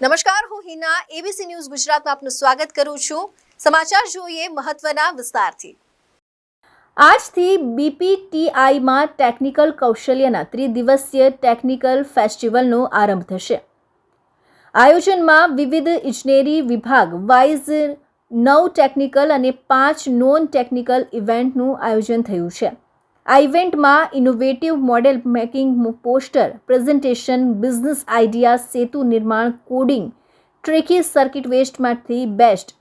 નમસ્કાર, હું Hina ABC news ગુજરાતમાં આપનું સ્વાગત કરું છું। સમાચાર જોઈએ મહત્વના વિસ્તારથી। આજથી બીપીટીઆઈમાં ટેકનિકલ કૌશલ્યના ત્રિદિવસીય ટેકનિકલ ફેસ્ટિવલનો આરંભ થશે। આયોજનમાં વિવિધ ઇજનેરી વિભાગ વાઇઝ 9 ટેકનિકલ અને 5 નોન ટેકનિકલ ઇવેન્ટનું આયોજન થયું છે। આ ઇવેન્ટમાં innovative model making, poster presentation, business idea, સેતુ નિર્માણ, કોડિંગ, ટ્રેકી સર્કિટ વેસ્ટમાંથી બેસ્ટ,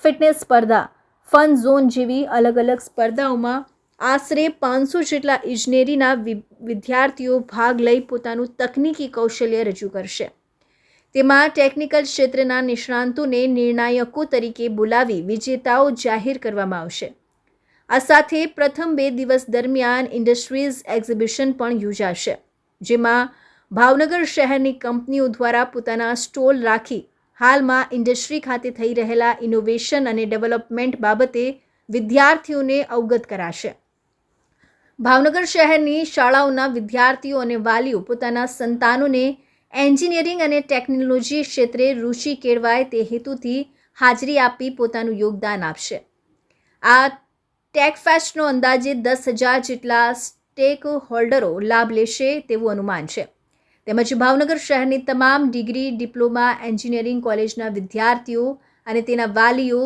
ફિટનેસ સ્પર્ધા, ફન ઝોન જેવી અલગ અલગ સ્પર્ધાઓમાં આશરે 500 જેટલા ઇજનેરીના વિદ્યાર્થીઓ ભાગ લઈ પોતાનું તકનીકી કૌશલ્ય રજૂ કરશે। તેમાં ટેકનિકલ ક્ષેત્રના નિષ્ણાંતોને નિર્ણાયકો તરીકે બોલાવી વિજેતાઓ જાહેર કરવામાં આવશે। આ સાથે પ્રથમ 2 દિવસ દરમિયાન ઇન્ડસ્ટ્રીઝ એક્ઝિબિશન પણ યોજાશે, જેમાં ભાવનગર શહેરની કંપનીઓ દ્વારા પોતાના સ્ટોલ રાખી હાલમાં ઇન્ડસ્ટ્રી ખાતે થઈ રહેલા ઇનોવેશન અને ડેવલપમેન્ટ બાબતે વિદ્યાર્થીઓને અવગત કરાશે। ભાવનગર શહેરની શાળાઓના વિદ્યાર્થીઓ અને વાલીઓ પોતાના સંતાનોને એન્જિનિયરિંગ અને ટેકનોલોજી ક્ષેત્રે રુચિ કેળવાય તે હેતુથી હાજરી આપી પોતાનું યોગદાન આપશે। આ ટેકફેસ્ટનો અંદાજે 10,000 જેટલા સ્ટેક હોલ્ડરો લાભ લેશે તેવું અનુમાન છે। તેમજ ભાવનગર શહેરની તમામ ડિગ્રી, ડિપ્લોમા, એન્જિનિયરિંગ કોલેજના વિદ્યાર્થીઓ અને તેના વાલીઓ,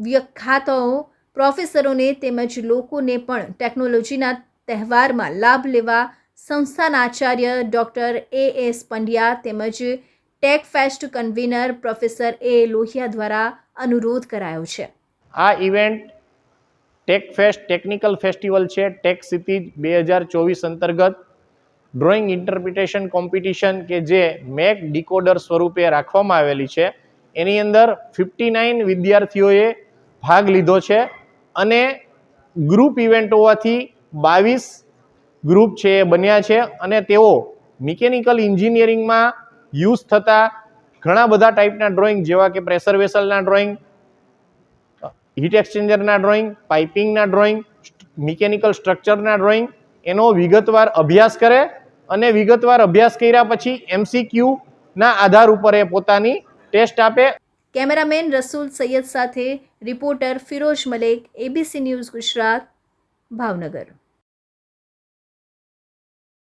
વ્યાખ્યાતાઓ, પ્રોફેસરોને તેમજ લોકોને પણ ટેકનોલોજીના તહેવારમાં લાભ લેવા સંસ્થાના આચાર્ય ડૉક્ટર A.S. પંડ્યા તેમજ techfest convener professor A. Lohia દ્વારા અનુરોધ કરાયો છે। આ ઇવેન્ટ ટેકફેસ્ટ ટેકનિકલ ફેસ્ટિવલ છે। ટેક સિટી 2024 અંતર્ગત ડ્રોઈંગ ઇન્ટરપ્રિટેશન કોમ્પિટિશન કે જે મેક ડીકોડર સ્વરૂપે રાખવામાં આવેલી છે, એની અંદર 59 વિદ્યાર્થીઓએ ભાગ લીધો છે અને ગ્રુપ ઇવેન્ટ હોવાથી 22 ગ્રુપ છે એ બન્યા છે અને તેઓ મિકેનિકલ એન્જિનિયરિંગમાં યુઝ થતા ઘણા બધા ટાઈપના ડ્રોઈંગ જેવા કે પ્રેશર વેસલના ડ્રોઈંગ, હીટ એક્સચેન્જરના ડ્રોઈંગ, પાઇપિંગના ડ્રોઈંગ, મિકેનિકલ સ્ટ્રક્ચરના ડ્રોઈંગ એનો વિગતવાર અભ્યાસ કરે અને વિગતવાર અભ્યાસ કર્યા પછી MCQના આધાર ઉપર એ પોતાની ટેસ્ટ આપે। કેમેરામેન રસૂલ સૈયદ સાથે reporter Firoz Malek, ABC news Gujarat, Bhavnagar.